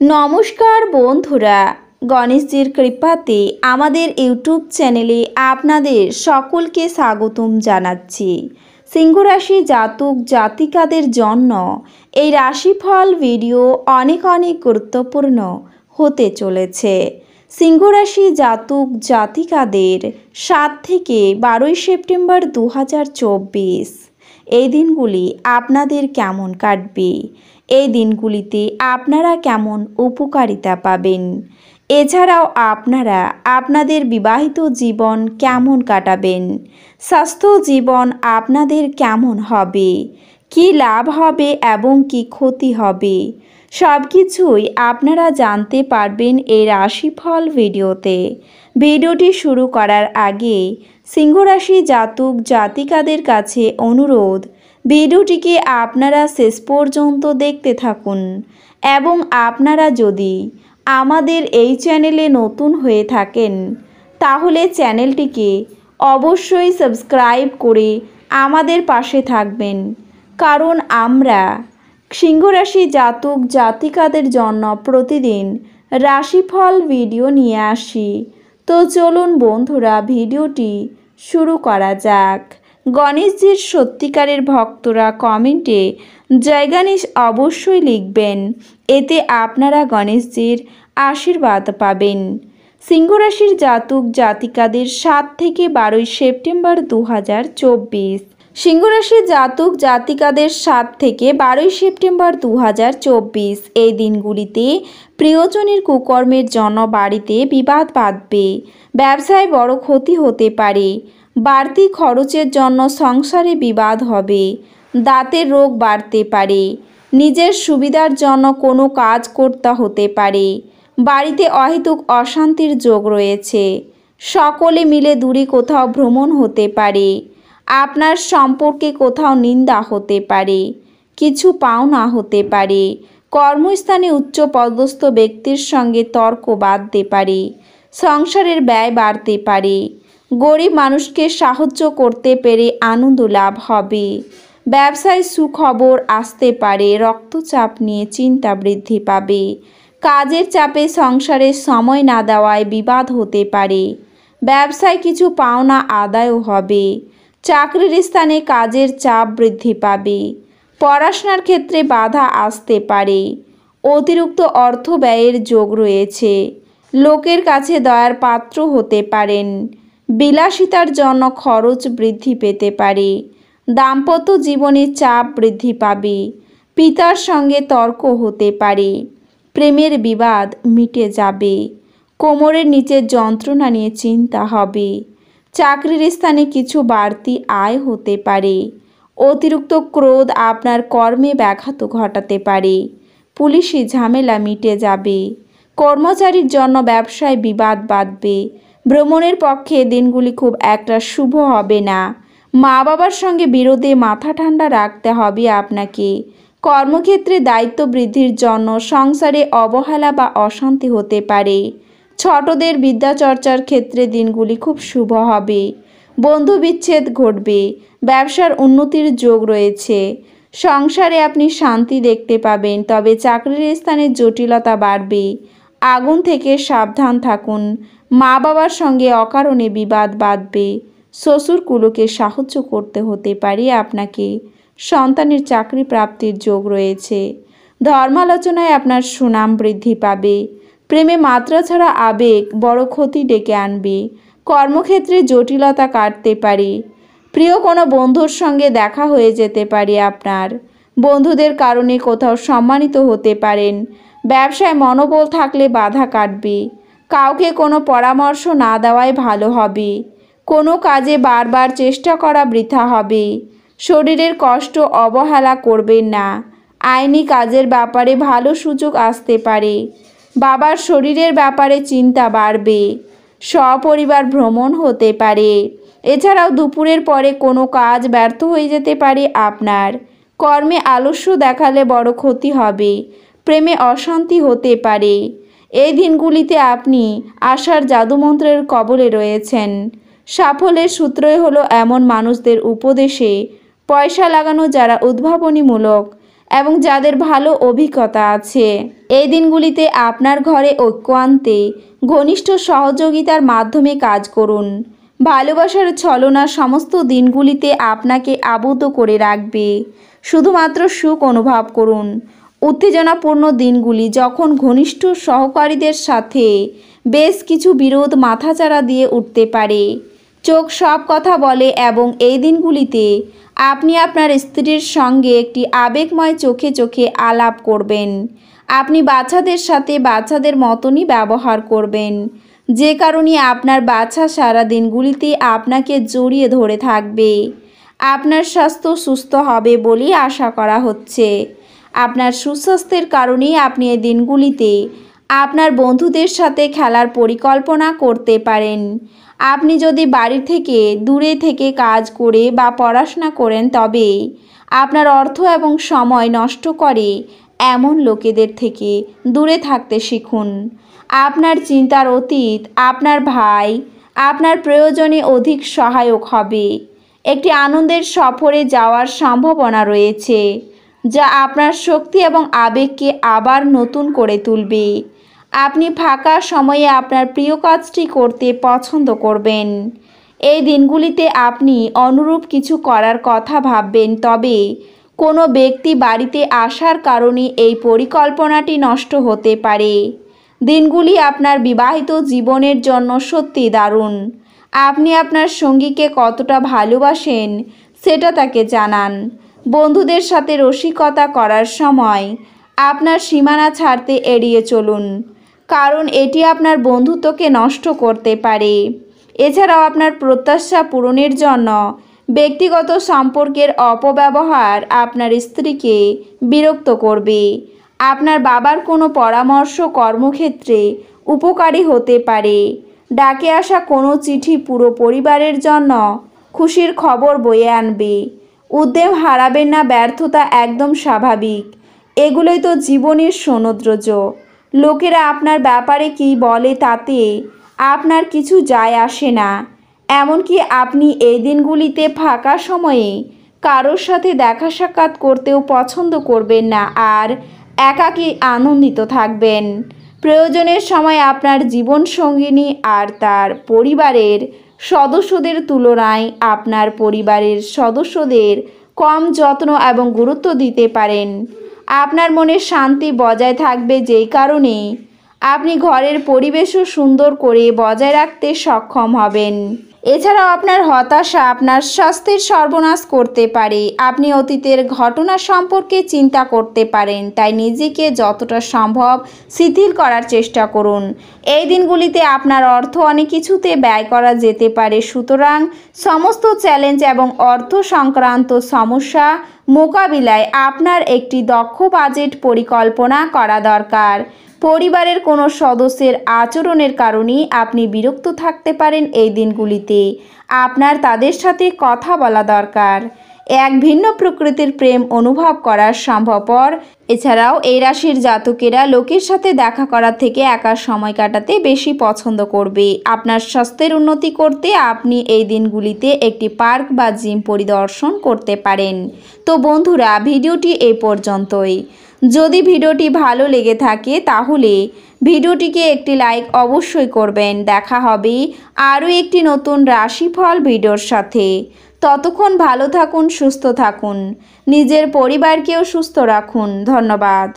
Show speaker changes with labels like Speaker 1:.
Speaker 1: নমস্কার বন্ধুরা, গণেশজির কৃপাতে আমাদের ইউটিউব চ্যানেলে আপনাদের সকলকে স্বাগতম জানাচ্ছি। সিংহ রাশি জাতক জাতিকাদের জন্য এই রাশিফল ভিডিও অনেক গুরুত্বপূর্ণ হতে চলেছে। সিংহ রাশি জাতক জাতিকাদের 7 থেকে 12 সেপ্টেম্বর 2024 এই দিনগুলি আপনাদের কেমন কাটবে, এই দিনগুলিতে আপনারা কেমন উপকারিতা পাবেন, এছাড়াও আপনারা আপনাদের বিবাহিত জীবন কেমন কাটাবেন, স্বাস্থ্য জীবন আপনাদের কেমন হবে, কি লাভ হবে এবং কি ক্ষতি হবে, সব কিছুই আপনারা জানতে পারবেন এই রাশিফল ভিডিওতে। ভিডিওটি শুরু করার আগে সিংহ রাশি জাতক জাতিকাদের কাছে অনুরোধ, ভিডিওটিকে আপনারা শেষ পর্যন্ত দেখতে থাকুন এবং আপনারা যদি আমাদের এই চ্যানেলে নতুন হয়ে থাকেন তাহলে চ্যানেলটিকে অবশ্যই সাবস্ক্রাইব করে আমাদের পাশে থাকবেন, কারণ আমরা সিংহ রাশি জাতক জাতিকাদের জন্য প্রতিদিন রাশিফল ভিডিও নিয়ে আসি। তো চলুন বন্ধুরা, ভিডিওটি শুরু করা যাক। গণেশজির সত্যিকারের ভক্তরা কমেন্টে জয় গণেশ অবশ্যই লিখবেন, এতে আপনারা গণেশজির আশীর্বাদ পাবেন। সিংহ রাশির জাতক জাতিকাদের 7 থেকে 12 সেপ্টেম্বর 2024। সিংহ রাশির জাতক জাতিকাদের 7 থেকে 12 সেপ্টেম্বর 2024 এই দিনগুলিতে প্রিয়জনের কুকর্মের জন্য বাড়িতে বিবাদ বাঁধবে, ব্যবসায় বড় ক্ষতি হতে পারে, বাড়তি খরচের জন্য সংসারে বিবাদ হবে, দাঁতের রোগ বাড়তে পারে, নিজের সুবিধার জন্য কোনো কাজ করতে হতে পারে, বাড়িতে অহেতুক অশান্তির যোগ রয়েছে, সকলে মিলে দূরে কোথাও ভ্রমণ হতে পারে, আপনার সম্পর্কে কোথাও নিন্দা হতে পারে, কিছু পাওনা হতে পারে, কর্মস্থানে উচ্চপদস্থ ব্যক্তির সঙ্গে তর্ক বাঁধতে পারে, সংসারের ব্যয় বাড়তে পারে, গরিব মানুষকে সাহায্য করতে পেরে আনন্দ লাভ হবে, ব্যবসায় সুখবর আসতে পারে, রক্তচাপ নিয়ে চিন্তা বৃদ্ধি পাবে, কাজের চাপে সংসারে সময় না দেওয়ায় বিবাদ হতে পারে, ব্যবসায় কিছু পাওনা আদায়ও হবে, চাকরির স্থানে কাজের চাপ বৃদ্ধি পাবে, পড়াশোনার ক্ষেত্রে বাধা আসতে পারে, অতিরিক্ত অর্থ ব্যয়ের যোগ রয়েছে, লোকের কাছে দয়ার পাত্র হতে পারেন, বিলাসিতার জন্য খরচ বৃদ্ধি পেতে পারে, দাম্পত্য জীবনে চাপ বৃদ্ধি পাবে, পিতার সঙ্গে তর্ক হতে পারে, প্রেমের বিবাদ মিটে যাবে, কোমরের নিচে যন্ত্রণা নিয়ে চিন্তা হবে, চাকরির স্থানে কিছু বাড়তি আয় হতে পারে, অতিরিক্ত ক্রোধ আপনার কর্মে ব্যাঘাত ঘটাতে পারে, পুলিশি ঝামেলা মিটে যাবে, কর্মচারীর জন্য ব্যবসায় বিবাদ বাঁধবে, ভ্রমণের পক্ষে দিনগুলি খুব একটা শুভ হবে না, মা বাবার সঙ্গে বিরোধে মাথা ঠান্ডা রাখতে হবে আপনাকে, কর্মক্ষেত্রে দায়িত্ব বৃদ্ধির জন্য সংসারে অবহেলা বা অশান্তি হতে পারে, ছোটদের বিদ্যাচর্চার ক্ষেত্রে দিনগুলি খুব শুভ হবে, বন্ধু বিচ্ছেদ ঘটবে, ব্যবসার উন্নতির যোগ রয়েছে, সংসারে আপনি শান্তি দেখতে পাবেন, তবে চাকরির স্থানে জটিলতা বাড়বে, আগুন থেকে সাবধান থাকুন, মা বাবার সঙ্গে অকারণে বিবাদ বাঁধবে, শ্বশুরকুলোকে সাহায্য করতে হতে পারে আপনাকে, সন্তানের চাকরি প্রাপ্তির যোগ রয়েছে, ধর্মালোচনায় আপনার সুনাম বৃদ্ধি পাবে, প্রেমে মাত্রা ছাড়া আবেগ বড় ক্ষতি ডেকে আনবে, কর্মক্ষেত্রে জটিলতা কাটতে পারে, প্রিয় কোনো বন্ধুর সঙ্গে দেখা হয়ে যেতে পারে আপনার, বন্ধুদের কারণে কোথাও সম্মানিত হতে পারেন, ব্যবসায় মনোবল থাকলে বাধা কাটবে, কাউকে কোনো পরামর্শ না দেওয়াই ভালো হবে, কোনো কাজে বারবার চেষ্টা করা বৃথা হবে, শরীরের কষ্ট অবহেলা করবেন না, আইনি কাজের ব্যাপারে ভালো সুযোগ আসতে পারে, বাবার শরীরের ব্যাপারে চিন্তা বাড়বে, সপরিবার ভ্রমণ হতে পারে, এছাড়াও দুপুরের পরে কোনো কাজ ব্যর্থ হয়ে যেতে পারে আপনার, কর্মে আলস্য দেখালে বড় ক্ষতি হবে, প্রেমে অশান্তি হতে পারে, এই দিনগুলিতে আপনি আশার জাদুমন্ত্রের কবলে রয়েছেন, সাফল্যের সূত্রই হলো এমন মানুষদের উপদেশে পয়সা লাগানো যারা উদ্ভাবনীমূলক এবং যাদের ভালো অভিজ্ঞতা আছে। এই দিনগুলিতে আপনার ঘরে ঐক্য আনতে ঘনিষ্ঠ সহযোগিতার মাধ্যমে কাজ করুন। ভালোবাসার ছলনা সমস্ত দিনগুলিতে আপনাকে আবদ্ধ করে রাখবে। শুধুমাত্র সুখ অনুভব করুন। উত্তেজনাপূর্ণ দিনগুলি যখন ঘনিষ্ঠ সহকারীদের সাথে বেশ কিছু বিরোধ মাথাচাড়া দিয়ে উঠতে পারে। চোখ সব কথা বলে এবং এই দিনগুলিতে আপনি আপনার স্ত্রীর সঙ্গে একটি আবেগময় চোখে চোখে আলাপ করবেন। আপনি বাচ্চাদের সাথে বাচ্চাদের মতনই ব্যবহার করবেন, যে কারণে আপনার বাচ্চা সারা দিনগুলিতে আপনাকে জড়িয়ে ধরে থাকবে। আপনার স্বাস্থ্য সুস্থ হবে বলেই আশা করা হচ্ছে। আপনার সুস্বাস্থ্যের কারণেই আপনি এই দিনগুলিতে আপনার বন্ধুদের সাথে খেলার পরিকল্পনা করতে পারেন। আপনি যদি বাড়ি থেকে দূরে থেকে কাজ করে বা পড়াশোনা করেন তবে আপনার অর্থ এবং সময় নষ্ট করে এমন লোকেদের থেকে দূরে থাকতে শিখুন। আপনার চিন্তার অতীত আপনার ভাই আপনার প্রয়োজনে অধিক সহায়ক হবে। একটি আনন্দের সফরে যাওয়ার সম্ভাবনা রয়েছে, যা আপনার শক্তি এবং আবেগকে আবার নতুন করে তুলবে। আপনি ফাঁকা সময়ে আপনার প্রিয় কাজটি করতে পছন্দ করবেন। এই দিনগুলিতে আপনি অনুরূপ কিছু করার কথা ভাববেন, তবে কোনো ব্যক্তি বাড়িতে আসার কারণে এই পরিকল্পনাটি নষ্ট হতে পারে। দিনগুলি আপনার বিবাহিত জীবনের জন্য সত্যি দারুণ। আপনি আপনার সঙ্গীকে কতটা ভালোবাসেন সেটা তাকে জানান। বন্ধুদের সাথে রসিকতা করার সময় আপনার সীমানা ছাড়তে এড়িয়ে চলুন, কারণ এটি আপনার বন্ধুত্বকে নষ্ট করতে পারে। এছাড়াও আপনার প্রত্যাশা পূরণের জন্য ব্যক্তিগত সম্পর্কের অপব্যবহার আপনার স্ত্রীকে বিরক্ত করবে। আপনার বাবার কোনো পরামর্শ কর্মক্ষেত্রে উপকারী হতে পারে। ডাকে আসা কোনো চিঠি পুরো পরিবারের জন্য খুশির খবর বয়ে আনবে। উদ্যম হারাবেন না, ব্যর্থতা একদম স্বাভাবিক। এগুলোই তো জীবনের সৌন্দর্য। লোকেরা আপনার ব্যাপারে কী বলে তাতে আপনার কিছু যায় আসে না। এমনকি আপনি এই দিনগুলিতে ফাঁকা সময়ে কারোর সাথে দেখা সাক্ষাৎ করতেও পছন্দ করবেন না, আর একাকী আনন্দিত থাকবেন। প্রয়োজনের সময় আপনার জীবনসঙ্গিনী আর তার পরিবারের সদস্যদের তুলনায় আপনার পরিবারের সদস্যদের কম যত্ন এবং গুরুত্ব দিতে পারেন। আপনার মনে শান্তি বজায় থাকবে, যেই কারণে আপনি ঘরের পরিবেশও সুন্দর করে বজায় রাখতে সক্ষম হবেন। এছাড়াও আপনার হতাশা আপনার স্বাস্থ্যের সর্বনাশ করতে পারে। আপনি অতীতের ঘটনা সম্পর্কে চিন্তা করতে পারেন, তাই নিজেকে যতটা সম্ভব শিথিল করার চেষ্টা করুন। এই দিনগুলিতে আপনার অর্থ অনেক কিছুতে ব্যয় করা যেতে পারে, সুতরাং সমস্ত চ্যালেঞ্জ এবং অর্থ সংক্রান্ত সমস্যা মোকাবিলায় আপনার একটি দক্ষ বাজেট পরিকল্পনা করা দরকার। পরিবারের কোনো সদস্যের আচরণের কারণেই আপনি বিরক্ত থাকতে পারেন। এই দিনগুলিতে আপনার তাদের সাথে কথা বলা দরকার। এক ভিন্ন প্রকৃতির প্রেম অনুভব করা সম্ভবপর। এছাড়াও এই রাশির জাতকেরা লোকের সাথে দেখা করার থেকে একা সময় কাটাতে বেশি পছন্দ করবে। আপনার স্বাস্থ্যের উন্নতি করতে আপনি এই দিনগুলিতে একটি পার্ক বা জিম পরিদর্শন করতে পারেন। তো বন্ধুরা, ভিডিওটি এই পর্যন্তই। যদি ভিডিওটি ভালো লেগে থাকে তাহলে ভিডিওটিকে একটি লাইক অবশ্যই করবেন। দেখা হবে আরও একটি নতুন রাশিফল ভিডিওর সাথে। ততক্ষণ ভালো থাকুন, সুস্থ থাকুন, নিজের পরিবারকেও সুস্থ রাখুন। ধন্যবাদ।